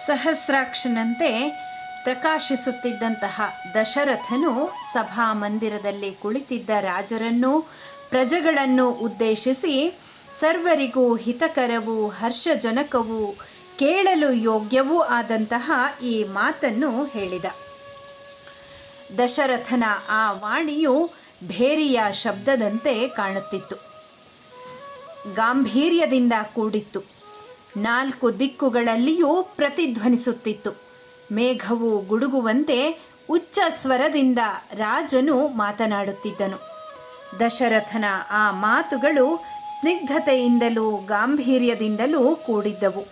ಸಹಸ್ರಾಕ್ಷನಂತೆ ಪ್ರಕಾಶಿಸುತ್ತಿದ್ದಂತಹ ದಶರಥನು ಸಭಾಮಂದಿರದಲ್ಲಿ ಕುಳಿತಿದ್ದ ರಾಜರನ್ನು ಪ್ರಜೆಗಳನ್ನು ಉದ್ದೇಶಿಸಿ ಸರ್ವರಿಗೂ ಹಿತಕರವೂ ಹರ್ಷಜನಕವೂ ಕೇಳಲು ಯೋಗ್ಯವೂ ಆದಂತಹ ಈ ಮಾತನ್ನು ಹೇಳಿದ. ದಶರಥನ ಆ ವಾಣಿಯು ಭೇರಿಯ ಶಬ್ದದಂತೆ ಕಾಣುತ್ತಿತ್ತು, ಗಾಂಭೀರ್ಯದಿಂದ ಕೂಡಿತ್ತು, 4 ದಿಕ್ಕುಗಳಲ್ಲಿಯೂ ಪ್ರತಿಧ್ವನಿಸುತ್ತಿತ್ತು. ಮೇಘವು ಗುಡುಗುವಂತೆ ಉಚ್ಚ ಸ್ವರದಿಂದ ರಾಜನು ಮಾತನಾಡುತ್ತಿದ್ದನು. ದಶರಥನ ಆ ಮಾತುಗಳು ಸ್ನಿಗ್ಧತೆಯಿಂದಲೂ ಗಾಂಭೀರ್ಯದಿಂದಲೂ ಕೂಡಿದ್ದವು,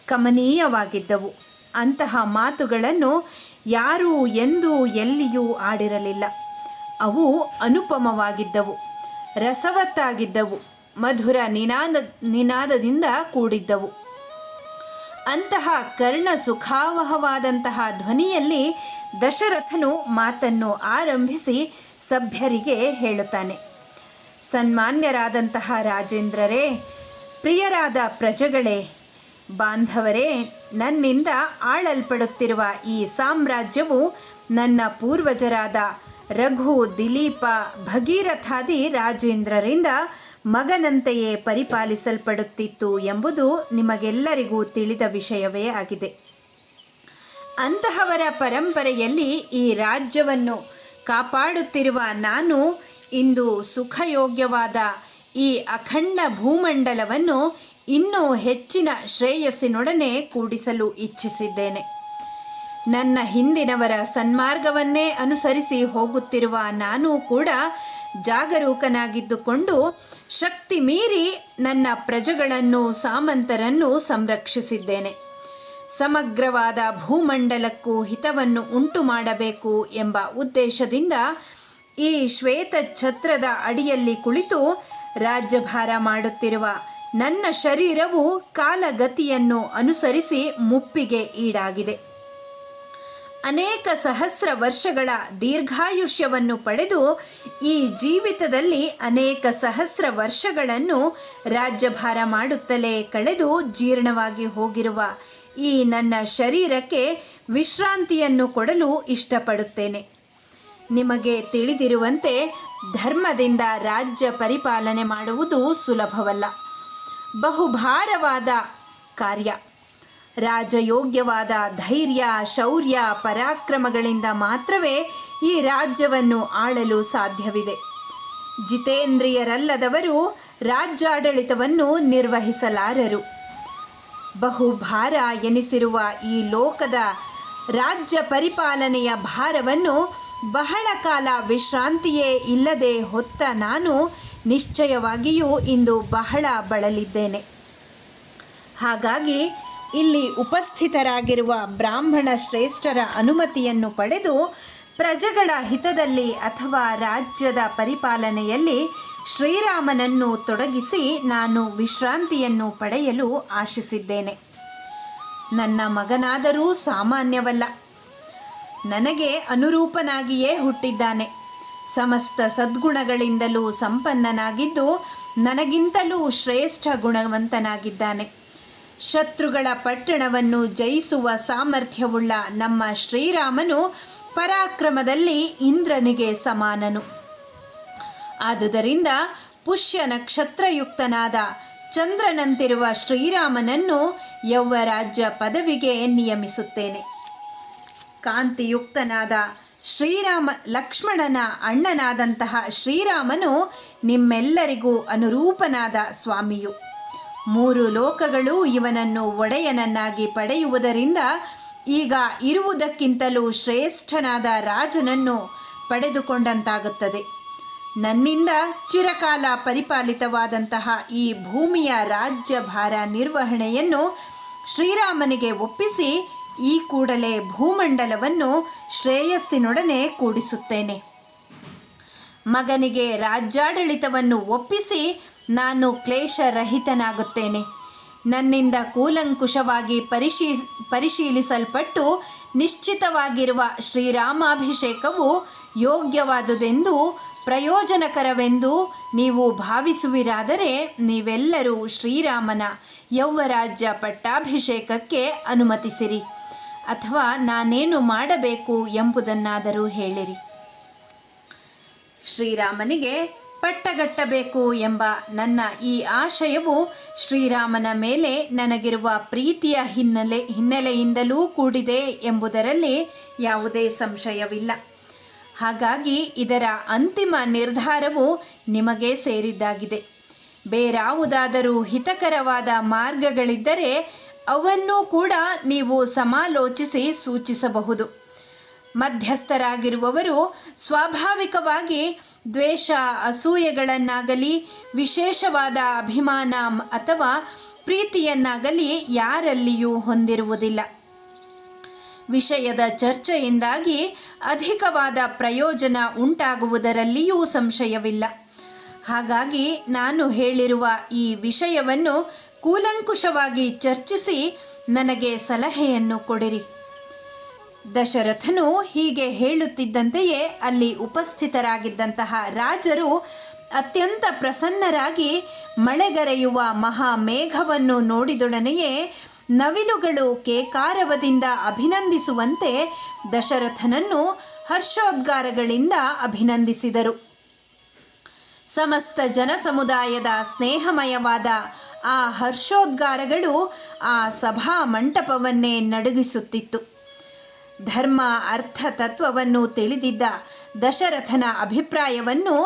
ಕಮನೀಯವಾಗಿದ್ದವು. ಅಂತಹ ಮಾತುಗಳನ್ನು ಯಾರೂ ಎಂದೂ ಎಲ್ಲಿಯೂ ಆಡಿರಲಿಲ್ಲ. ಅವು ಅನುಪಮವಾಗಿದ್ದವು, ರಸವತ್ತಾಗಿದ್ದವು, ಮಧುರ ನಿನಾದದಿಂದ ಕೂಡಿದ್ದವು. ಅಂತಹ ಕರ್ಣ ಸುಖಾವಹವಾದಂತಹ ಧ್ವನಿಯಲ್ಲಿ ದಶರಥನು ಮಾತನ್ನು ಆರಂಭಿಸಿ ಸಭ್ಯರಿಗೆ ಹೇಳುತ್ತಾನೆ. ಸನ್ಮಾನ್ಯರಾದಂತಹ ರಾಜೇಂದ್ರರೇ, ಪ್ರಿಯರಾದ ಪ್ರಜೆಗಳೇ, ಬಾಂಧವರೇ, ನನ್ನಿಂದ ಆಳಲ್ಪಡುತ್ತಿರುವ ಈ ಸಾಮ್ರಾಜ್ಯವು ನನ್ನ ಪೂರ್ವಜರಾದ ರಘು, ದಿಲೀಪ, ಭಗೀರಥಾದಿ ರಾಜೇಂದ್ರರಿಂದ ಮಗನಂತೆಯೇ ಪರಿಪಾಲಿಸಲ್ಪಡುತ್ತಿತ್ತು ಎಂಬುದು ನಿಮಗೆಲ್ಲರಿಗೂ ತಿಳಿದ ವಿಷಯವೇ ಆಗಿದೆ. ಅಂತಹವರ ಪರಂಪರೆಯಲ್ಲಿ ಈ ರಾಜ್ಯವನ್ನು ಕಾಪಾಡುತ್ತಿರುವ ನಾನು ಇಂದು ಸುಖಯೋಗ್ಯವಾದ ಈ ಅಖಂಡ ಭೂಮಂಡಲವನ್ನು ಇನ್ನೂ ಹೆಚ್ಚಿನ ಶ್ರೇಯಸ್ಸಿನೊಡನೆ ಕೂಡಿಸಲು ಇಚ್ಛಿಸಿದ್ದೇನೆ. ನನ್ನ ಹಿಂದಿನವರ ಸನ್ಮಾರ್ಗವನ್ನೇ ಅನುಸರಿಸಿ ಹೋಗುತ್ತಿರುವ ನಾನು ಕೂಡ ಜಾಗರೂಕನಾಗಿದ್ದುಕೊಂಡು ಶಕ್ತಿ ಮೀರಿ ನನ್ನ ಪ್ರಜೆಗಳನ್ನು, ಸಾಮಂತರನ್ನು ಸಂರಕ್ಷಿಸಿದ್ದೇನೆ. ಸಮಗ್ರವಾದ ಭೂಮಂಡಲಕ್ಕೂ ಹಿತವನ್ನು ಉಂಟು ಮಾಡಬೇಕು ಎಂಬ ಉದ್ದೇಶದಿಂದ ಈ ಶ್ವೇತ ಛತ್ರದ ಅಡಿಯಲ್ಲಿ ಕುಳಿತು ರಾಜ್ಯಭಾರ ಮಾಡುತ್ತಿರುವ ನನ್ನ ಶರೀರವು ಕಾಲಗತಿಯನ್ನು ಅನುಸರಿಸಿ ಮುಪ್ಪಿಗೆ ಈಡಾಗಿದೆ. ಅನೇಕ ಸಹಸ್ರ ವರ್ಷಗಳ ದೀರ್ಘಾಯುಷ್ಯವನ್ನು ಪಡೆದು ಈ ಜೀವಿತದಲ್ಲಿ ಅನೇಕ ಸಹಸ್ರ ವರ್ಷಗಳನ್ನು ರಾಜ್ಯಭಾರ ಮಾಡುತ್ತಲೇ ಕಳೆದು ಜೀರ್ಣವಾಗಿ ಹೋಗಿರುವ ಈ ನನ್ನ ಶರೀರಕ್ಕೆ ವಿಶ್ರಾಂತಿಯನ್ನು ಕೊಡಲು ಇಷ್ಟಪಡುತ್ತೇನೆ. ನಿಮಗೆ ತಿಳಿದಿರುವಂತೆ ಧರ್ಮದಿಂದ ರಾಜ್ಯ ಪರಿಪಾಲನೆ ಮಾಡುವುದು ಸುಲಭವಲ್ಲ, ಬಹುಭಾರವಾದ ಕಾರ್ಯ. ರಾಜಯೋಗ್ಯವಾದ ಧೈರ್ಯ, ಶೌರ್ಯ, ಪರಾಕ್ರಮಗಳಿಂದ ಮಾತ್ರವೇ ಈ ರಾಜ್ಯವನ್ನು ಆಳಲು ಸಾಧ್ಯವಿದೆ. ಜಿತೇಂದ್ರಿಯರಲ್ಲದವರು ರಾಜ್ಯಾಡಳಿತವನ್ನು ನಿರ್ವಹಿಸಲಾರರು. ಬಹುಭಾರ ಎನಿಸಿರುವ ಈ ಲೋಕದ ರಾಜ್ಯ ಪರಿಪಾಲನೆಯ ಭಾರವನ್ನು ಬಹಳ ಕಾಲ ವಿಶ್ರಾಂತಿಯೇ ಇಲ್ಲದೆ ಹೊತ್ತ ನಾನು ನಿಶ್ಚಯವಾಗಿಯೂ ಇಂದು ಬಹಳ ಬಳಲಿದ್ದೇನೆ. ಹಾಗಾಗಿ ಇಲ್ಲಿ ಉಪಸ್ಥಿತರಾಗಿರುವ ಬ್ರಾಹ್ಮಣ ಶ್ರೇಷ್ಠರ ಅನುಮತಿಯನ್ನು ಪಡೆದು ಪ್ರಜೆಗಳ ಹಿತದಲ್ಲಿ ಅಥವಾ ರಾಜ್ಯದ ಪರಿಪಾಲನೆಯಲ್ಲಿ ಶ್ರೀರಾಮನನ್ನು ತೊಡಗಿಸಿ ನಾನು ವಿಶ್ರಾಂತಿಯನ್ನು ಪಡೆಯಲು ಆಶಿಸಿದ್ದೇನೆ. ನನ್ನ ಮಗನಾದರೂ ಸಾಮಾನ್ಯವಲ್ಲ, ನನಗೆ ಅನುರೂಪನಾಗಿಯೇ ಹುಟ್ಟಿದ್ದಾನೆ. ಸಮಸ್ತ ಸದ್ಗುಣಗಳಿಂದಲೂ ಸಂಪನ್ನನಾಗಿದ್ದು ನನಗಿಂತಲೂ ಶ್ರೇಷ್ಠ ಗುಣವಂತನಾಗಿದ್ದಾನೆ. ಶತ್ರುಗಳ ಪಟ್ಟಣವನ್ನು ಜಯಿಸುವ ಸಾಮರ್ಥ್ಯವುಳ್ಳ ನಮ್ಮ ಶ್ರೀರಾಮನು ಪರಾಕ್ರಮದಲ್ಲಿ ಇಂದ್ರನಿಗೆ ಸಮಾನನು. ಆದುದರಿಂದ ಪುಷ್ಯ ನಕ್ಷತ್ರಯುಕ್ತನಾದ ಚಂದ್ರನಂತಿರುವ ಶ್ರೀರಾಮನನ್ನು ಯೌವರಾಜ್ಯ ಪದವಿಗೆ ನಿಯಮಿಸುತ್ತೇನೆ. ಕಾಂತಿಯುಕ್ತನಾದ ಲಕ್ಷ್ಮಣನ ಅಣ್ಣನಾದಂತಹ ಶ್ರೀರಾಮನು ನಿಮ್ಮೆಲ್ಲರಿಗೂ ಅನುರೂಪನಾದ ಸ್ವಾಮಿಯು. 3 ಲೋಕಗಳು ಇವನನ್ನು ಒಡೆಯನನ್ನಾಗಿ ಪಡೆಯುವುದರಿಂದ ಈಗ ಇರುವುದಕ್ಕಿಂತಲೂ ಶ್ರೇಷ್ಠನಾದ ರಾಜನನ್ನು ಪಡೆದುಕೊಂಡಂತಾಗುತ್ತದೆ. ನನ್ನಿಂದ ಚಿರಕಾಲ ಪರಿಪಾಲಿತವಾದಂತಹ ಈ ಭೂಮಿಯ ರಾಜ್ಯಭಾರ ನಿರ್ವಹಣೆಯನ್ನು ಶ್ರೀರಾಮನಿಗೆ ಒಪ್ಪಿಸಿ ಈ ಕೂಡಲೇ ಭೂಮಂಡಲವನ್ನು ಶ್ರೇಯಸ್ಸಿನೊಡನೆ ಕೂಡಿಸುತ್ತೇನೆ. ಮಗನಿಗೆ ರಾಜ್ಯಾಡಳಿತವನ್ನು ಒಪ್ಪಿಸಿ ನಾನು ಕ್ಲೇಶರಹಿತನಾಗುತ್ತೇನೆ. ನನ್ನಿಂದ ಕೂಲಂಕುಷವಾಗಿ ಪರಿಶೀಲಿಸಲ್ಪಟ್ಟು ನಿಶ್ಚಿತವಾಗಿರುವ ಶ್ರೀರಾಮಾಭಿಷೇಕವು ಯೋಗ್ಯವಾದುದೆಂದು ಪ್ರಯೋಜನಕರವೆಂದು ನೀವು ಭಾವಿಸುವಿರಾದರೆ ನೀವೆಲ್ಲರೂ ಶ್ರೀರಾಮನ ಯೌವರಾಜ್ಯ ಪಟ್ಟಾಭಿಷೇಕಕ್ಕೆ ಅನುಮತಿಸಿರಿ, ಅಥವಾ ನಾನೇನು ಮಾಡಬೇಕು ಎಂಬುದನ್ನಾದರೂ ಹೇಳಿರಿ. ಶ್ರೀರಾಮನಿಗೆ ಪಟ್ಟಗಟ್ಟಬೇಕು ಎಂಬ ನನ್ನ ಈ ಆಶಯವು ಶ್ರೀರಾಮನ ಮೇಲೆ ನನಗಿರುವ ಪ್ರೀತಿಯ ಹಿನ್ನೆಲೆಯಿಂದಲೂ ಕೂಡಿದೆ ಎಂಬುದರಲ್ಲಿ ಯಾವುದೇ ಸಂಶಯವಿಲ್ಲ. ಹಾಗಾಗಿ ಇದರ ಅಂತಿಮ ನಿರ್ಧಾರವು ನಿಮಗೆ ಸೇರಿದ್ದಾಗಿದೆ. ಬೇರಾವುದಾದರೂ ಹಿತಕರವಾದ ಮಾರ್ಗಗಳಿದ್ದರೆ ಅವನ್ನೂ ಕೂಡ ನೀವು ಸಮಾಲೋಚಿಸಿ ಸೂಚಿಸಬಹುದು. ಮಧ್ಯಸ್ಥರಾಗಿರುವವರು ಸ್ವಾಭಾವಿಕವಾಗಿ ದ್ವೇಷ, ಅಸೂಯೆಗಳನ್ನಾಗಲಿ ವಿಶೇಷವಾದ ಅಭಿಮಾನ ಅಥವಾ ಪ್ರೀತಿಯನ್ನಾಗಲಿ ಯಾರಲ್ಲಿಯೂ ಹೊಂದಿರುವುದಿಲ್ಲ. ವಿಷಯದ ಚರ್ಚೆಯಿಂದಾಗಿ ಅಧಿಕವಾದ ಪ್ರಯೋಜನ ಉಂಟಾಗುವುದರಲ್ಲಿಯೂ ಸಂಶಯವಿಲ್ಲ. ಹಾಗಾಗಿ ನಾನು ಹೇಳಿರುವ ಈ ವಿಷಯವನ್ನು ಕೂಲಂಕುಷವಾಗಿ ಚರ್ಚಿಸಿ ನನಗೆ ಸಲಹೆಯನ್ನು ಕೊಡಿರಿ. ದಶರಥನು ಹೀಗೆ ಹೇಳುತ್ತಿದ್ದಂತೆಯೇ ಅಲ್ಲಿ ಉಪಸ್ಥಿತರಾಗಿದ್ದಂತಹ ರಾಜರು ಅತ್ಯಂತ ಪ್ರಸನ್ನರಾಗಿ ಮಳೆಗರೆಯುವ ಮಹಾಮೇಘವನ್ನು ನೋಡಿದೊಡನೆಯೇ ನವಿಲುಗಳು ಕೇಕಾರವದಿಂದ ಅಭಿನಂದಿಸುವಂತೆ ದಶರಥನನ್ನು ಹರ್ಷೋದ್ಗಾರಗಳಿಂದ ಅಭಿನಂದಿಸಿದರು. ಸಮಸ್ತ ಜನಸಮುದಾಯದ ಸ್ನೇಹಮಯವಾದ ಆ ಹರ್ಷೋದ್ಗಾರಗಳು ಆ ಸಭಾ ಮಂಟಪವನ್ನೇ ನಡುಗಿಸುತ್ತಿತ್ತು. ಧರ್ಮ ಅರ್ಥ ತತ್ವವನ್ನು ತಿಳಿದಿದ್ದ ದಶರಥನ ಅಭಿಪ್ರಾಯವನ್ನು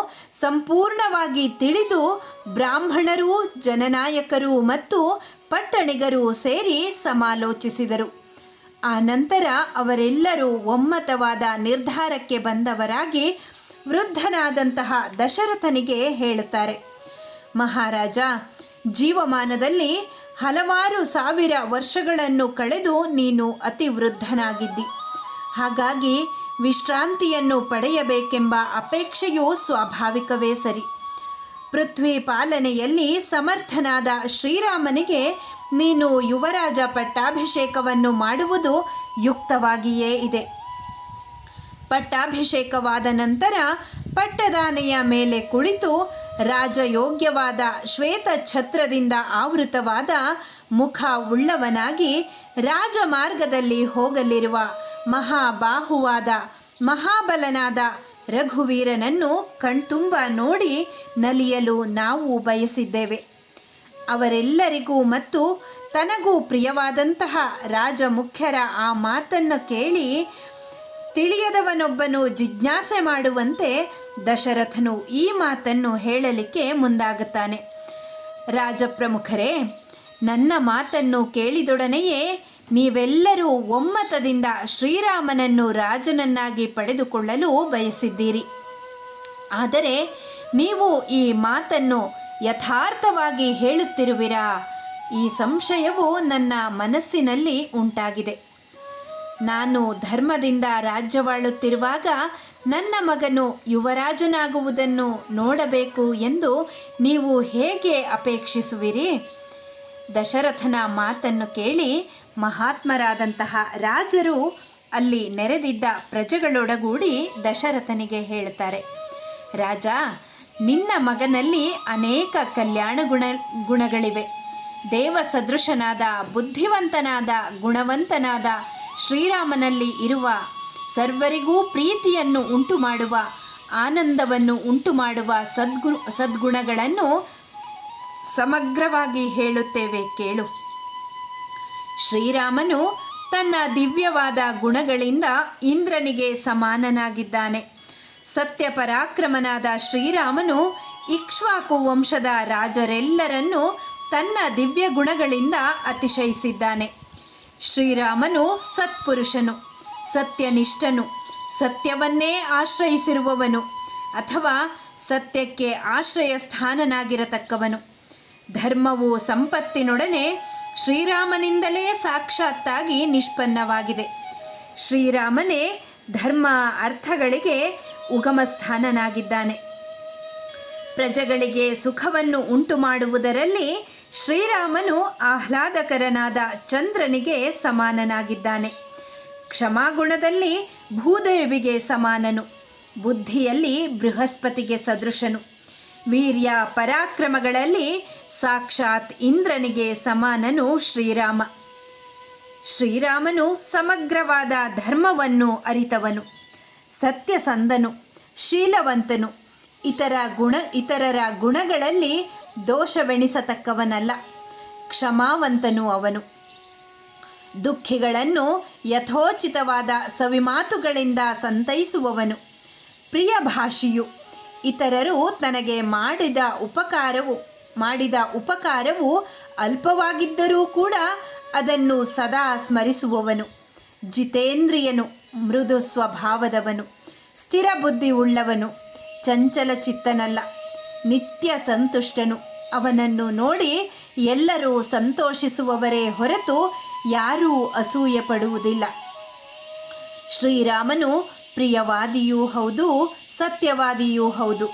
ಸಂಪೂರ್ಣವಾಗಿ ತಿಳಿದು ಬ್ರಾಹ್ಮಣರೂ ಜನನಾಯಕರು ಮತ್ತು ಪಟ್ಟಣಿಗರು ಸೇರಿ ಸಮಾಲೋಚಿಸಿದರು. ಆ ನಂತರ ಅವರೆಲ್ಲರೂ ಒಮ್ಮತವಾದ ನಿರ್ಧಾರಕ್ಕೆ ಬಂದವರಾಗಿ ವೃದ್ಧನಾದಂತಹ ದಶರಥನಿಗೆ ಹೇಳುತ್ತಾರೆ, ಮಹಾರಾಜ, ಜೀವಮಾನದಲ್ಲಿ ಹಲವಾರು ಸಾವಿರ ವರ್ಷಗಳನ್ನು ಕಳೆದು ನೀನು ಅತಿ ವೃದ್ಧನಾಗಿದ್ದಿ. ಹಾಗಾಗಿ ವಿಶ್ರಾಂತಿಯನ್ನು ಪಡೆಯಬೇಕೆಂಬ ಅಪೇಕ್ಷೆಯು ಸ್ವಾಭಾವಿಕವೇ ಸರಿ. ಪೃಥ್ವಿ ಪಾಲನೆಯಲ್ಲಿ ಸಮರ್ಥನಾದ ಶ್ರೀರಾಮನಿಗೆ ನೀನು ಯುವರಾಜ ಪಟ್ಟಾಭಿಷೇಕವನ್ನು ಮಾಡುವುದು ಯುಕ್ತವಾಗಿಯೇ ಇದೆ. ಪಟ್ಟಾಭಿಷೇಕವಾದ ನಂತರ ಪಟ್ಟದಾನೆಯ ಮೇಲೆ ಕುಳಿತು ರಾಜಯೋಗ್ಯವಾದ ಶ್ವೇತ ಛತ್ರದಿಂದ ಆವೃತವಾದ ಮುಖ ಉಳ್ಳವನಾಗಿ ರಾಜಮಾರ್ಗದಲ್ಲಿ ಹೋಗಲಿರುವ ಮಹಾಬಾಹುವಾದ ಮಹಾಬಲನಾದ ರಘುವೀರನನ್ನು ಕಣ್ತುಂಬ ನೋಡಿ ನಲಿಯಲು ನಾವು ಬಯಸಿದ್ದೇವೆ. ಅವರೆಲ್ಲರಿಗೂ ಮತ್ತು ತನಗೂ ಪ್ರಿಯವಾದಂತಹ ರಾಜಮುಖ್ಯರ ಆ ಮಾತನ್ನು ಕೇಳಿ ತಿಳಿಯದವನೊಬ್ಬನು ಜಿಜ್ಞಾಸೆ ಮಾಡುವಂತೆ ದಶರಥನು ಈ ಮಾತನ್ನು ಹೇಳಲಿಕ್ಕೆ ಮುಂದಾಗುತ್ತಾನೆ. ರಾಜಪ್ರಮುಖರೇ, ನನ್ನ ಮಾತನ್ನು ಕೇಳಿದೊಡನೆಯೇ ನೀವೆಲ್ಲರೂ ಒಮ್ಮತದಿಂದ ಶ್ರೀರಾಮನನ್ನು ರಾಜನನ್ನಾಗಿ ಪಡೆದುಕೊಳ್ಳಲು ಬಯಸಿದ್ದೀರಿ. ಆದರೆ ನೀವು ಈ ಮಾತನ್ನು ಯಥಾರ್ಥವಾಗಿ ಹೇಳುತ್ತಿರುವಿರಾ? ಈ ಸಂಶಯವು ನನ್ನ ಮನಸ್ಸಿನಲ್ಲಿ ಉಂಟಾಗಿದೆ. ನಾನು ಧರ್ಮದಿಂದ ರಾಜ್ಯವಾಳುತ್ತಿರುವಾಗ ನನ್ನ ಮಗನು ಯುವರಾಜನಾಗುವುದನ್ನು ನೋಡಬೇಕು ಎಂದು ನೀವು ಹೇಗೆ ಅಪೇಕ್ಷಿಸುವಿರಿ? ದಶರಥನ ಮಾತನ್ನು ಕೇಳಿ ಮಹಾತ್ಮರಾದಂತಹ ರಾಜರು ಅಲ್ಲಿ ನೆರೆದಿದ್ದ ಪ್ರಜೆಗಳೊಡಗೂಡಿ ದಶರಥನಿಗೆ ಹೇಳುತ್ತಾರೆ, ರಾಜ, ನಿನ್ನ ಮಗನಲ್ಲಿ ಅನೇಕ ಕಲ್ಯಾಣ ಗುಣಗಳಿವೆ. ದೇವ ಸದೃಶನಾದ, ಬುದ್ಧಿವಂತನಾದ, ಗುಣವಂತನಾದ ಶ್ರೀರಾಮನಲ್ಲಿ ಇರುವ ಸರ್ವರಿಗೂ ಪ್ರೀತಿಯನ್ನು ಉಂಟು ಮಾಡುವ, ಆನಂದವನ್ನು ಉಂಟು ಮಾಡುವ ಸದ್ಗುಣಗಳನ್ನು ಸಮಗ್ರವಾಗಿ ಹೇಳುತ್ತೇವೆ ಕೇಳು. ಶ್ರೀರಾಮನು ತನ್ನ ದಿವ್ಯವಾದ ಗುಣಗಳಿಂದ ಇಂದ್ರನಿಗೆ ಸಮಾನನಾಗಿದ್ದಾನೆ. ಸತ್ಯಪರಾಕ್ರಮನಾದ ಶ್ರೀರಾಮನು ಇಕ್ಷ್ವಾಕು ವಂಶದ ರಾಜರೆಲ್ಲರನ್ನೂ ತನ್ನ ದಿವ್ಯ ಗುಣಗಳಿಂದ ಅತಿಶಯಿಸಿದ್ದಾನೆ. ಶ್ರೀರಾಮನು ಸತ್ಪುರುಷನು, ಸತ್ಯನಿಷ್ಠನು, ಸತ್ಯವನ್ನೇ ಆಶ್ರಯಿಸಿರುವವನು ಅಥವಾ ಸತ್ಯಕ್ಕೆ ಆಶ್ರಯ ಸ್ಥಾನನಾಗಿರತಕ್ಕವನು. ಧರ್ಮವು ಸಂಪತ್ತಿನೊಡನೆ ಶ್ರೀರಾಮನಿಂದಲೇ ಸಾಕ್ಷಾತ್ತಾಗಿ ನಿಷ್ಪನ್ನವಾಗಿದೆ. ಶ್ರೀರಾಮನೇ ಧರ್ಮ ಅರ್ಥಗಳಿಗೆ ಉಗಮ ಸ್ಥಾನನಾಗಿದ್ದಾನೆ. ಪ್ರಜೆಗಳಿಗೆ ಸುಖವನ್ನು ಉಂಟು ಮಾಡುವುದರಲ್ಲಿ ಶ್ರೀರಾಮನು ಆಹ್ಲಾದಕರನಾದ ಚಂದ್ರನಿಗೆ ಸಮಾನನಾಗಿದ್ದಾನೆ. ಕ್ಷಮಾಗುಣದಲ್ಲಿ ಭೂದೇವಿಗೆ ಸಮಾನನು. ಬುದ್ಧಿಯಲ್ಲಿ ಬೃಹಸ್ಪತಿಗೆ ಸದೃಶನು. ವೀರ್ಯ ಪರಾಕ್ರಮಗಳಲ್ಲಿ ಸಾಕ್ಷಾತ್ ಇಂದ್ರನಿಗೆ ಸಮಾನನು ಶ್ರೀರಾಮ. ಶ್ರೀರಾಮನು ಸಮಗ್ರವಾದ ಧರ್ಮವನ್ನು ಅರಿತವನು, ಸತ್ಯಸಂಧನು, ಶೀಲವಂತನು, ಇತರರ ಗುಣಗಳಲ್ಲಿ ದೋಷವೆಣಿಸತಕ್ಕವನಲ್ಲ, ಕ್ಷಮಾವಂತನು ಅವನು. ದುಃಖಿಗಳನ್ನು ಯಥೋಚಿತವಾದ ಸವಿಮಾತುಗಳಿಂದ ಸಂತೈಸುವವನು, ಪ್ರಿಯಭಾಷಿಯು. ಇತರರು ತನಗೆ ಮಾಡಿದ ಉಪಕಾರವು ಅಲ್ಪವಾಗಿದ್ದರೂ ಕೂಡ ಅದನ್ನು ಸದಾ ಸ್ಮರಿಸುವವನು, ಜಿತೇಂದ್ರಿಯನು, ಮೃದು ಸ್ವಭಾವದವನು, ಸ್ಥಿರ ಬುದ್ಧಿ ಉಳ್ಳವನು, ಚಂಚಲ ಚಿತ್ತನಲ್ಲ, ನಿತ್ಯ ಸಂತುಷ್ಟನು. ಅವನನ್ನು ನೋಡಿ ಎಲ್ಲರೂ ಸಂತೋಷಿಸುವವರೇ ಹೊರತು ಯಾರೂ ಅಸೂಯೆ ಪಡುವುದಿಲ್ಲ. ಶ್ರೀರಾಮನು ಪ್ರಿಯವಾದಿಯೂ ಹೌದು, ಸತ್ಯವಾದಿಯೂ ಹೌದು.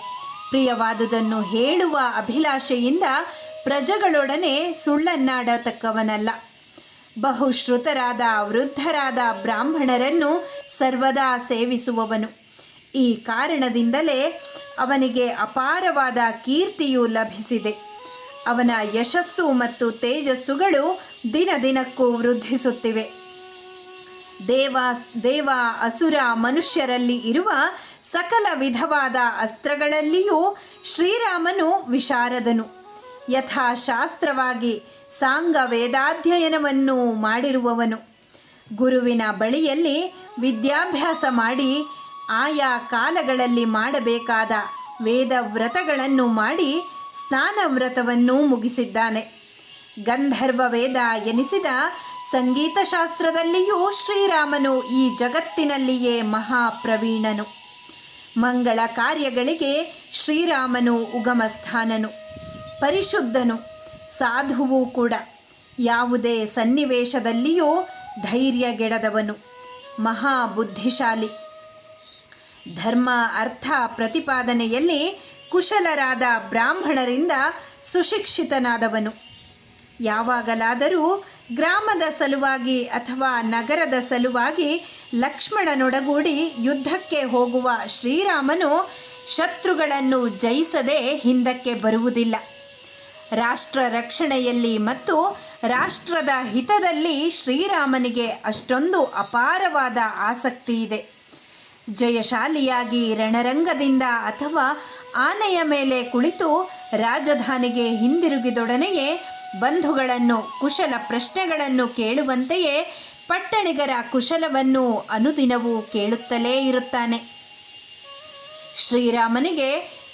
ಪ್ರಿಯವಾದುದನ್ನು ಹೇಳುವ ಅಭಿಲಾಷೆಯಿಂದ ಪ್ರಜೆಗಳೊಡನೆ ಸುಳ್ಳನ್ನಾಡತಕ್ಕವನಲ್ಲ. ಬಹುಶ್ರುತರಾದ ವೃದ್ಧರಾದ ಬ್ರಾಹ್ಮಣರನ್ನು ಸರ್ವದಾ ಸೇವಿಸುವವನು. ಈ ಕಾರಣದಿಂದಲೇ ಅವನಿಗೆ ಅಪಾರವಾದ ಕೀರ್ತಿಯು ಲಭಿಸಿದೆ. ಅವನ ಯಶಸ್ಸು ಮತ್ತು ತೇಜಸ್ಸುಗಳು ದಿನದಿನಕ್ಕೂ ವೃದ್ಧಿಸುತ್ತಿವೆ. ದೇವ ಅಸುರ ಮನುಷ್ಯರಲ್ಲಿ ಇರುವ ಸಕಲ ವಿಧವಾದ ಅಸ್ತ್ರಗಳಲ್ಲಿಯೂ ಶ್ರೀರಾಮನು ವಿಶಾರದನು. ಯಥಾಶಾಸ್ತ್ರವಾಗಿ ಸಾಂಗ ವೇದಾಧ್ಯಯನವನ್ನು ಮಾಡಿರುವವನು. ಗುರುವಿನ ಬಳಿಯಲ್ಲಿ ವಿದ್ಯಾಭ್ಯಾಸ ಮಾಡಿ ಆಯಾ ಕಾಲಗಳಲ್ಲಿ ಮಾಡಬೇಕಾದ ವೇದ ವ್ರತಗಳನ್ನು ಮಾಡಿ ಸ್ನಾನ ವ್ರತವನ್ನು ಮುಗಿಸಿದ್ದಾನೆ. ಗಂಧರ್ವ ವೇದ ಎನಿಸಿದ ಸಂಗೀತಶಾಸ್ತ್ರದಲ್ಲಿಯೂ ಶ್ರೀರಾಮನು ಈ ಜಗತ್ತಿನಲ್ಲಿಯೇ ಮಹಾಪ್ರವೀಣನು. ಮಂಗಳ ಕಾರ್ಯಗಳಿಗೆ ಶ್ರೀರಾಮನು ಉಗಮಸ್ಥಾನನು, ಪರಿಶುದ್ಧನು, ಸಾಧುವೂ ಕೂಡ. ಯಾವುದೇ ಸನ್ನಿವೇಶದಲ್ಲಿಯೂ ಧೈರ್ಯಗೆಡದವನು, ಮಹಾಬುದ್ಧಿಶಾಲಿ. ಧರ್ಮ ಅರ್ಥ ಪ್ರತಿಪಾದನೆಯಲ್ಲಿ ಕುಶಲರಾದ ಬ್ರಾಹ್ಮಣರಿಂದ ಸುಶಿಕ್ಷಿತನಾದವನು. ಯಾವಾಗಲಾದರೂ ಗ್ರಾಮದ ಸಲುವಾಗಿ ಅಥವಾ ನಗರದ ಸಲುವಾಗಿ ಲಕ್ಷ್ಮಣನೊಡಗೂಡಿ ಯುದ್ಧಕ್ಕೆ ಹೋಗುವ ಶ್ರೀರಾಮನು ಶತ್ರುಗಳನ್ನು ಜಯಿಸದೆ ಹಿಂದಕ್ಕೆ ಬರುವುದಿಲ್ಲ. ರಾಷ್ಟ್ರ ರಕ್ಷಣೆಯಲ್ಲಿ ಮತ್ತು ರಾಷ್ಟ್ರದ ಹಿತದಲ್ಲಿ ಶ್ರೀರಾಮನಿಗೆ ಅಷ್ಟೊಂದು ಅಪಾರವಾದ ಆಸಕ್ತಿ ಇದೆ. ಜಯಶಾಲಿಯಾಗಿ ರಣರಂಗದಿಂದ ಅಥವಾ ಆನೆಯ ಮೇಲೆ ಕುಳಿತು ರಾಜಧಾನಿಗೆ ಹಿಂದಿರುಗಿದೊಡನೆಯೇ ಬಂಧುಗಳನ್ನು ಕುಶಲ ಪ್ರಶ್ನೆಗಳನ್ನು ಕೇಳುವಂತೆಯೇ ಪಟ್ಟಣಿಗರ ಕುಶಲವನ್ನು ಅನುದಿನವೂ ಕೇಳುತ್ತಲೇ ಇರುತ್ತಾನೆ. ಶ್ರೀರಾಮನಿಗೆ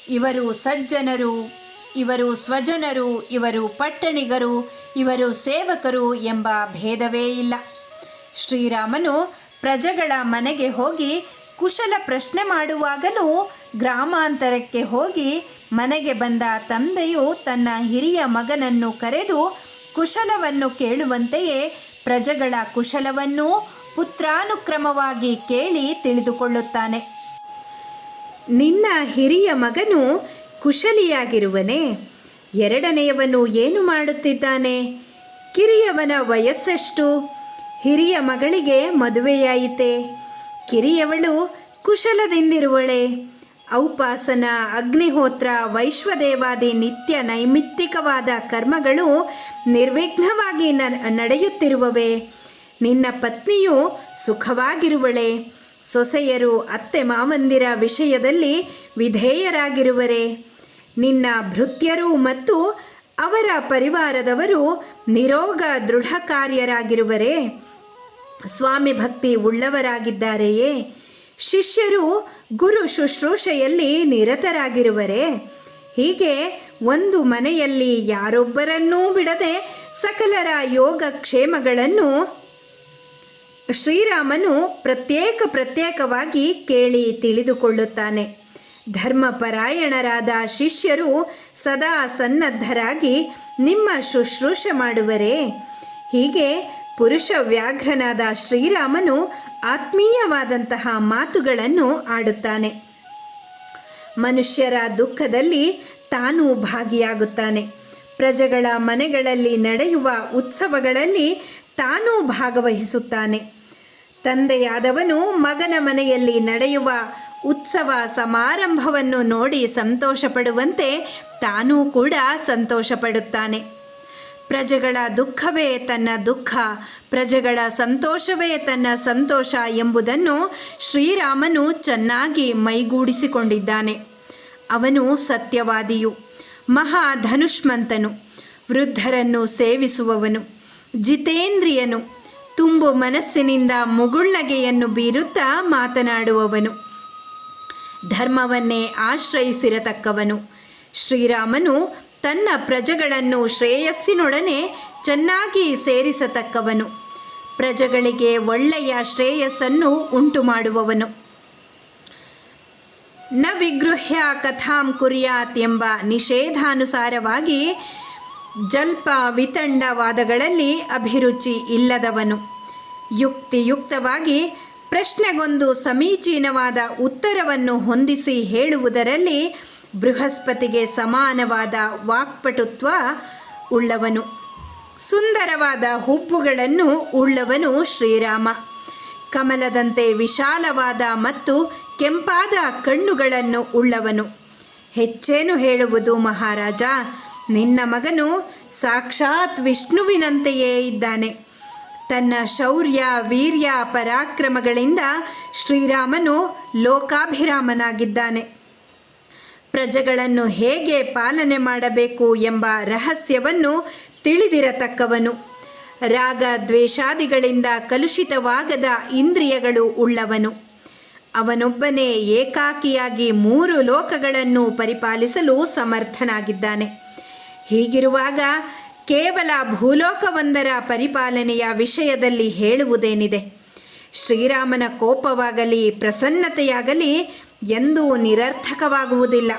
ಇವರು ಸಜ್ಜನರು, ಇವರು ಸ್ವಜನರು, ಇವರು ಪಟ್ಟಣಿಗರು, ಇವರು ಸೇವಕರು ಎಂಬ ಭೇದವೇ ಇಲ್ಲ. ಶ್ರೀರಾಮನು ಪ್ರಜೆಗಳ ಮನೆಗೆ ಹೋಗಿ ಕುಶಲ ಪ್ರಶ್ನೆ ಮಾಡುವಾಗಲೂ ಗ್ರಾಮಾಂತರಕ್ಕೆ ಹೋಗಿ ಮನೆಗೆ ಬಂದ ತಂದೆಯು ತನ್ನ ಹಿರಿಯ ಮಗನನ್ನು ಕರೆದು ಕುಶಲವನ್ನು ಕೇಳುವಂತೆಯೇ ಪ್ರಜೆಗಳ ಕುಶಲವನ್ನೂ ಪುತ್ರಾನುಕ್ರಮವಾಗಿ ಕೇಳಿ ತಿಳಿದುಕೊಳ್ಳುತ್ತಾನೆ. ನಿನ್ನ ಹಿರಿಯ ಮಗನು ಕುಶಲಿಯಾಗಿರುವನೇ? ಎರಡನೆಯವನು ಏನು ಮಾಡುತ್ತಿದ್ದಾನೆ? ಕಿರಿಯವನ ವಯಸ್ಸೆಷ್ಟು? ಹಿರಿಯ ಮಗಳಿಗೆ ಮದುವೆಯಾಯಿತೆ? ಕಿರಿಯವಳು ಕುಶಲದಿಂದಿರುವಳೆ? ಔಪಾಸನ, ಅಗ್ನಿಹೋತ್ರ, ವೈಶ್ವದೇವಾದಿ ನಿತ್ಯ ನೈಮಿತ್ತಿಕವಾದ ಕರ್ಮಗಳು ನಿರ್ವಿಘ್ನವಾಗಿ ನಡೆಯುತ್ತಿರುವವೇ? ನಿನ್ನ ಪತ್ನಿಯು ಸುಖವಾಗಿರುವಳೆ? ಸೊಸೆಯರು ಅತ್ತೆ ಮಾವಂದಿರ ವಿಷಯದಲ್ಲಿ ವಿಧೇಯರಾಗಿರುವರೆ? ನಿನ್ನ ಭೃತ್ಯರು ಮತ್ತು ಅವರ ಪರಿವಾರದವರು ನಿರೋಗ ದೃಢಕಾರ್ಯರಾಗಿರುವರೆ? ಸ್ವಾಮಿ ಭಕ್ತಿ ಉಳ್ಳವರಾಗಿದ್ದಾರೆಯೇ? ಶಿಷ್ಯರು ಗುರು ಶುಶ್ರೂಷೆಯಲ್ಲಿ ನಿರತರಾಗಿರುವರೆ? ಹೀಗೆ ಒಂದು ಮನೆಯಲ್ಲಿ ಯಾರೊಬ್ಬರನ್ನೂ ಬಿಡದೆ ಸಕಲರ ಯೋಗಕ್ಷೇಮಗಳನ್ನು ಶ್ರೀರಾಮನು ಪ್ರತ್ಯೇಕವಾಗಿ ಕೇಳಿ ತಿಳಿದುಕೊಳ್ಳುತ್ತಾನೆ. ಧರ್ಮಪರಾಯಣರಾದ ಶಿಷ್ಯರು ಸದಾ ಸನ್ನದ್ಧರಾಗಿ ನಿಮ್ಮ ಶುಶ್ರೂಷೆ ಮಾಡುವರೆ? ಹೀಗೆ ಪುರುಷ ವ್ಯಾಘ್ರನಾದ ಶ್ರೀರಾಮನು ಆತ್ಮೀಯವಾದಂತಹ ಮಾತುಗಳನ್ನು ಆಡುತ್ತಾನೆ. ಮನುಷ್ಯರ ದುಃಖದಲ್ಲಿ ತಾನೂ ಭಾಗಿಯಾಗುತ್ತಾನೆ. ಪ್ರಜೆಗಳ ಮನೆಗಳಲ್ಲಿ ನಡೆಯುವ ಉತ್ಸವಗಳಲ್ಲಿ ತಾನೂ ಭಾಗವಹಿಸುತ್ತಾನೆ. ತಂದೆಯಾದವನು ಮಗನ ಮನೆಯಲ್ಲಿ ನಡೆಯುವ ಉತ್ಸವ ಸಮಾರಂಭವನ್ನು ನೋಡಿ ಸಂತೋಷಪಡುವಂತೆ ತಾನೂ ಕೂಡ ಸಂತೋಷಪಡುತ್ತಾನೆ. ಪ್ರಜೆಗಳ ದುಃಖವೇ ತನ್ನ ದುಃಖ, ಪ್ರಜೆಗಳ ಸಂತೋಷವೇ ತನ್ನ ಸಂತೋಷ ಎಂಬುದನ್ನು ಶ್ರೀರಾಮನು ಚೆನ್ನಾಗಿ ಮೈಗೂಡಿಸಿಕೊಂಡಿದ್ದಾನೆ. ಅವನು ಸತ್ಯವಾದಿಯು, ಮಹಾಧನುಷ್ಮಂತನು, ವೃದ್ಧರನ್ನು ಸೇವಿಸುವವನು, ಜಿತೇಂದ್ರಿಯನು, ತುಂಬು ಮನಸ್ಸಿನಿಂದ ಮುಗುಳ್ನಗೆಯನ್ನು ಬೀರುತ್ತಾ ಮಾತನಾಡುವವನು, ಧರ್ಮವನ್ನೇ ಆಶ್ರಯಿಸಿರತಕ್ಕವನು. ಶ್ರೀರಾಮನು ತನ್ನ ಪ್ರಜೆಗಳನ್ನು ಶ್ರೇಯಸ್ಸಿನೊಡನೆ ಚೆನ್ನಾಗಿ ಸೇರಿಸತಕ್ಕವನು, ಪ್ರಜೆಗಳಿಗೆ ಒಳ್ಳೆಯ ಶ್ರೇಯಸ್ಸನ್ನು ಉಂಟು ಮಾಡುವವನು. ನ ವಿಗೃಹ್ಯ ಕಥಾಂ ಕುರ್ಯಾತ್ ಎಂಬ ನಿಷೇಧಾನುಸಾರವಾಗಿ ಜಲ್ಪ ವಿತಂಡವಾದಗಳಲ್ಲಿ ಅಭಿರುಚಿ ಇಲ್ಲದವನು. ಯುಕ್ತಿಯುಕ್ತವಾಗಿ ಪ್ರಶ್ನೆಗೊಂದು ಸಮೀಚೀನವಾದ ಉತ್ತರವನ್ನು ಹೊಂದಿಸಿ ಹೇಳುವುದರಲ್ಲಿ ಬೃಹಸ್ಪತಿಗೆ ಸಮಾನವಾದ ವಾಕ್ಪಟುತ್ವ ಉಳ್ಳವನು. ಸುಂದರವಾದ ಹುಬ್ಬುಗಳನ್ನು ಉಳ್ಳವನು ಶ್ರೀರಾಮ. ಕಮಲದಂತೆ ವಿಶಾಲವಾದ ಮತ್ತು ಕೆಂಪಾದ ಕಣ್ಣುಗಳನ್ನು ಉಳ್ಳವನು. ಹೆಚ್ಚೇನು ಹೇಳುವುದು ಮಹಾರಾಜ, ನಿನ್ನ ಮಗನು ಸಾಕ್ಷಾತ್ ವಿಷ್ಣುವಿನಂತೆಯೇ ಇದ್ದಾನೆ. ತನ್ನ ಶೌರ್ಯ ವೀರ್ಯ ಪರಾಕ್ರಮಗಳಿಂದ ಶ್ರೀರಾಮನು ಲೋಕಾಭಿರಾಮನಾಗಿದ್ದಾನೆ. ಪ್ರಜೆಗಳನ್ನು ಹೇಗೆ ಪಾಲನೆ ಮಾಡಬೇಕು ಎಂಬ ರಹಸ್ಯವನ್ನು ತಿಳಿದಿರತಕ್ಕವನು. ರಾಗ ದ್ವೇಷಾದಿಗಳಿಂದ ಕಲುಷಿತವಾಗದ ಇಂದ್ರಿಯಗಳು ಉಳ್ಳವನು. ಅವನೊಬ್ಬನೇ ಏಕಾಕಿಯಾಗಿ 3 ಲೋಕಗಳನ್ನು ಪರಿಪಾಲಿಸಲು ಸಮರ್ಥನಾಗಿದ್ದಾನೆ. ಹೀಗಿರುವಾಗ ಕೇವಲ ಭೂಲೋಕವೊಂದರ ಪರಿಪಾಲನೆಯ ವಿಷಯದಲ್ಲಿ ಹೇಳುವುದೇನಿದೆ? ಶ್ರೀರಾಮನ ಕೋಪವಾಗಲಿ ಪ್ರಸನ್ನತೆಯಾಗಲಿ ಎಂದೂ ನಿರರ್ಥಕವಾಗುವುದಿಲ್ಲ.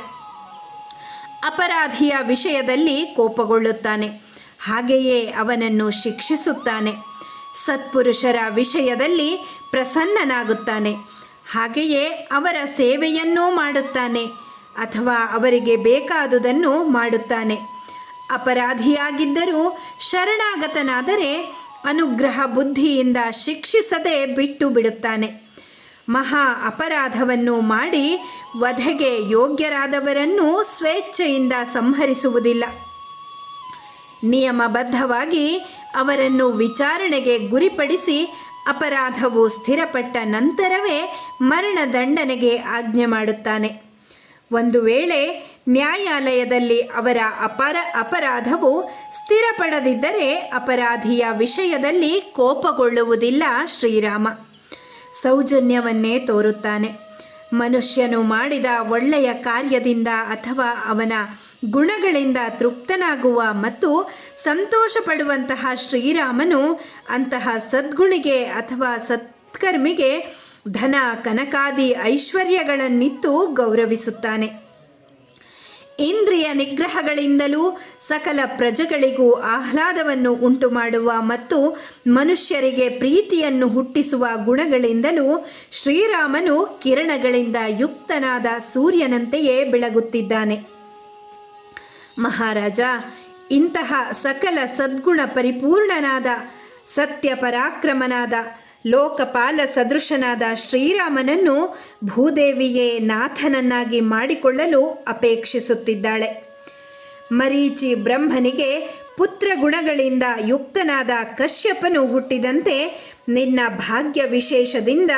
ಅಪರಾಧಿಯ ವಿಷಯದಲ್ಲಿ ಕೋಪಗೊಳ್ಳುತ್ತಾನೆ, ಹಾಗೆಯೇ ಅವನನ್ನು ಶಿಕ್ಷಿಸುತ್ತಾನೆ. ಸತ್ಪುರುಷರ ವಿಷಯದಲ್ಲಿ ಪ್ರಸನ್ನನಾಗುತ್ತಾನೆ, ಹಾಗೆಯೇ ಅವರ ಸೇವೆಯನ್ನೂ ಮಾಡುತ್ತಾನೆ ಅಥವಾ ಅವರಿಗೆ ಬೇಕಾದುದನ್ನು ಮಾಡುತ್ತಾನೆ. ಅಪರಾಧಿಯಾಗಿದ್ದರೂ ಶರಣಾಗತನಾದರೆ ಅನುಗ್ರಹ ಬುದ್ಧಿಯಿಂದ ಶಿಕ್ಷಿಸದೆ ಬಿಟ್ಟು ಬಿಡುತ್ತಾನೆ. ಮಹಾ ಅಪರಾಧವನ್ನು ಮಾಡಿ ವಧೆಗೆ ಯೋಗ್ಯರಾದವರನ್ನು ಸ್ವೇಚ್ಛೆಯಿಂದ ಸಂಹರಿಸುವುದಿಲ್ಲ. ನಿಯಮಬದ್ಧವಾಗಿ ಅವರನ್ನು ವಿಚಾರಣೆಗೆ ಗುರಿಪಡಿಸಿ ಅಪರಾಧವು ಸ್ಥಿರಪಟ್ಟ ನಂತರವೇ ಮರಣದಂಡನೆಗೆ ಆಜ್ಞೆ ಮಾಡುತ್ತಾನೆ. ಒಂದು ವೇಳೆ ನ್ಯಾಯಾಲಯದಲ್ಲಿ ಅವರ ಅಪರಾಧವು ಸ್ಥಿರಪಡದಿದ್ದರೆ ಅಪರಾಧಿಯ ವಿಷಯದಲ್ಲಿ ಕೋಪಗೊಳ್ಳುವುದಿಲ್ಲ ಶ್ರೀರಾಮ. ಸೌಜನ್ಯವನ್ನೇ ತೋರುತ್ತಾನೆ. ಮನುಷ್ಯನು ಮಾಡಿದ ಒಳ್ಳೆಯ ಕಾರ್ಯದಿಂದ ಅಥವಾ ಅವನ ಗುಣಗಳಿಂದ ತೃಪ್ತನಾಗುವ ಮತ್ತು ಸಂತೋಷಪಡುವಂತಹ ಶ್ರೀರಾಮನು ಅಂತಹ ಸದ್ಗುಣಿಗೆ ಅಥವಾ ಸತ್ಕರ್ಮಿಗೆ ಧನ ಕನಕಾದಿ ಐಶ್ವರ್ಯಗಳನ್ನಿತ್ತು ಗೌರವಿಸುತ್ತಾನೆ. ಇಂದ್ರಿಯ ನಿಗ್ರಹಗಳಿಂದಲೂ ಸಕಲ ಪ್ರಜೆಗಳಿಗೂ ಆಹ್ಲಾದವನ್ನು ಉಂಟು ಮಾಡುವ ಮತ್ತು ಮನುಷ್ಯರಿಗೆ ಪ್ರೀತಿಯನ್ನು ಹುಟ್ಟಿಸುವ ಗುಣಗಳಿಂದಲೂ ಶ್ರೀರಾಮನು ಕಿರಣಗಳಿಂದ ಯುಕ್ತನಾದ ಸೂರ್ಯನಂತೆಯೇ ಬೆಳಗುತ್ತಿದ್ದಾನೆ. ಮಹಾರಾಜ, ಇಂತಹ ಸಕಲ ಸದ್ಗುಣ ಪರಿಪೂರ್ಣನಾದ ಸತ್ಯ ಪರಾಕ್ರಮನಾದ ಲೋಕಪಾಲ ಸದೃಶನಾದ ಶ್ರೀರಾಮನನ್ನು ಭೂದೇವಿಯೇ ನಾಥನನ್ನಾಗಿ ಮಾಡಿಕೊಳ್ಳಲು ಅಪೇಕ್ಷಿಸುತ್ತಿದ್ದಾಳೆ. ಮರೀಚಿ ಬ್ರಹ್ಮನಿಗೆ ಪುತ್ರ ಗುಣಗಳಿಂದ ಯುಕ್ತನಾದ ಕಶ್ಯಪನು ಹುಟ್ಟಿದಂತೆ ನಿನ್ನ ಭಾಗ್ಯ ವಿಶೇಷದಿಂದ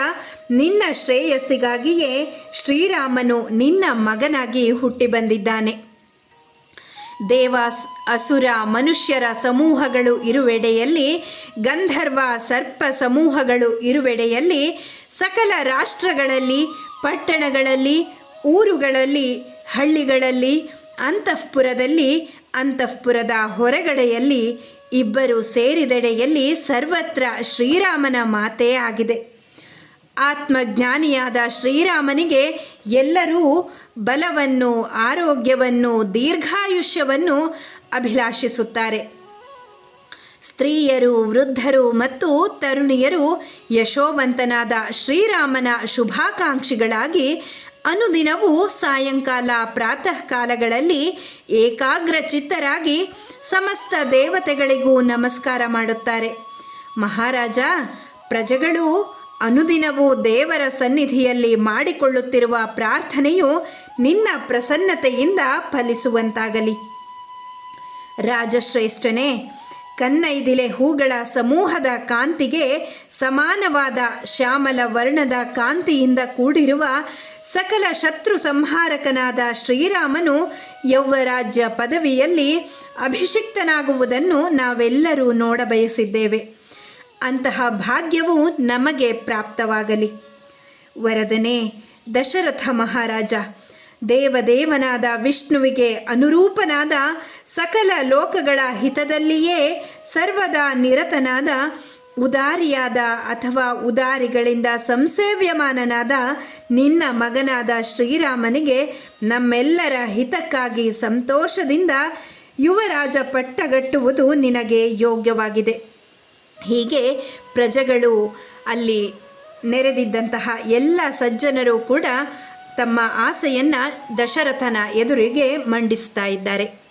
ನಿನ್ನ ಶ್ರೇಯಸ್ಸಿಗಾಗಿಯೇ ಶ್ರೀರಾಮನು ನಿನ್ನ ಮಗನಾಗಿ ಹುಟ್ಟಿ ಬಂದಿದ್ದಾನೆ. ದೇವಾಸ್ ಅಸುರ ಮನುಷ್ಯರ ಸಮೂಹಗಳು ಇರುವೆಡೆಯಲ್ಲಿ, ಗಂಧರ್ವ ಸರ್ಪ ಸಮೂಹಗಳು ಇರುವೆಡೆಯಲ್ಲಿ, ಸಕಲ ರಾಷ್ಟ್ರಗಳಲ್ಲಿ, ಪಟ್ಟಣಗಳಲ್ಲಿ, ಊರುಗಳಲ್ಲಿ, ಹಳ್ಳಿಗಳಲ್ಲಿ, ಅಂತಃಪುರದಲ್ಲಿ, ಅಂತಃಪುರದ ಹೊರಗಡೆಯಲ್ಲಿ, ಇಬ್ಬರು ಸೇರಿದೆಡೆಯಲ್ಲಿ ಸರ್ವತ್ರ ಶ್ರೀರಾಮನ ಮಾತೇ ಆಗಿದೆ. ಆತ್ಮಜ್ಞಾನಿಯಾದ ಶ್ರೀರಾಮನಿಗೆ ಎಲ್ಲರೂ ಬಲವನ್ನು, ಆರೋಗ್ಯವನ್ನು, ದೀರ್ಘಾಯುಷ್ಯವನ್ನು ಅಭಿಲಾಷಿಸುತ್ತಾರೆ. ಸ್ತ್ರೀಯರು, ವೃದ್ಧರು ಮತ್ತು ತರುಣಿಯರು ಯಶೋವಂತನಾದ ಶ್ರೀರಾಮನ ಶುಭಾಕಾಂಕ್ಷಿಗಳಾಗಿ ಅನುದಿನವೂ ಸಾಯಂಕಾಲ ಪ್ರಾತಃ ಕಾಲಗಳಲ್ಲಿ ಏಕಾಗ್ರಚಿತ್ತರಾಗಿ ಸಮಸ್ತ ದೇವತೆಗಳಿಗೂ ನಮಸ್ಕಾರ ಮಾಡುತ್ತಾರೆ. ಮಹಾರಾಜ, ಪ್ರಜೆಗಳು ಅನುದಿನವೂ ದೇವರ ಸನ್ನಿಧಿಯಲ್ಲಿ ಮಾಡಿಕೊಳ್ಳುತ್ತಿರುವ ಪ್ರಾರ್ಥನೆಯು ನಿನ್ನ ಪ್ರಸನ್ನತೆಯಿಂದ ಫಲಿಸುವಂತಾಗಲಿ. ರಾಜಶ್ರೇಷ್ಠನೇ, ಕನ್ನೈದಿಲೆ ಹೂಗಳ ಸಮೂಹದ ಕಾಂತಿಗೆ ಸಮಾನವಾದ ಶ್ಯಾಮಲ ವರ್ಣದ ಕಾಂತಿಯಿಂದ ಕೂಡಿರುವ ಸಕಲ ಶತ್ರು ಸಂಹಾರಕನಾದ ಶ್ರೀರಾಮನು ಯೌವರಾಜ್ಯ ಪದವಿಯಲ್ಲಿ ಅಭಿಷಿಕ್ತನಾಗುವುದನ್ನು ನಾವೆಲ್ಲರೂ ನೋಡಬಯಸಿದ್ದೇವೆ. ಅಂತಹ ಭಾಗ್ಯವು ನಮಗೆ ಪ್ರಾಪ್ತವಾಗಲಿ. ವರದನೇ ದಶರಥ ಮಹಾರಾಜ, ದೇವದೇವನಾದ ವಿಷ್ಣುವಿಗೆ ಅನುರೂಪನಾದ ಸಕಲ ಲೋಕಗಳ ಹಿತದಲ್ಲಿಯೇ ಸರ್ವದಾ ನಿರತನಾದ ಉದಾರಿಯಾದ ಅಥವಾ ಉದಾರಿಗಳಿಂದ ಸಂಸೇವ್ಯಮಾನನಾದ ನಿನ್ನ ಮಗನಾದ ಶ್ರೀರಾಮನಿಗೆ ನಮ್ಮೆಲ್ಲರ ಹಿತಕ್ಕಾಗಿ ಸಂತೋಷದಿಂದ ಯುವರಾಜ ಪಟ್ಟಗಟ್ಟುವುದು ನಿನಗೆ ಯೋಗ್ಯವಾಗಿದೆ. ಹೀಗೆ ಪ್ರಜೆಗಳು, ಅಲ್ಲಿ ನೆರೆದಿದ್ದಂತಹ ಎಲ್ಲ ಸಜ್ಜನರು ಕೂಡ ತಮ್ಮ ಆಸೆಯನ್ನು ದಶರಥನ ಎದುರಿಗೆ ಮಂಡಿಸ್ತಾ ಇದ್ದಾರೆ.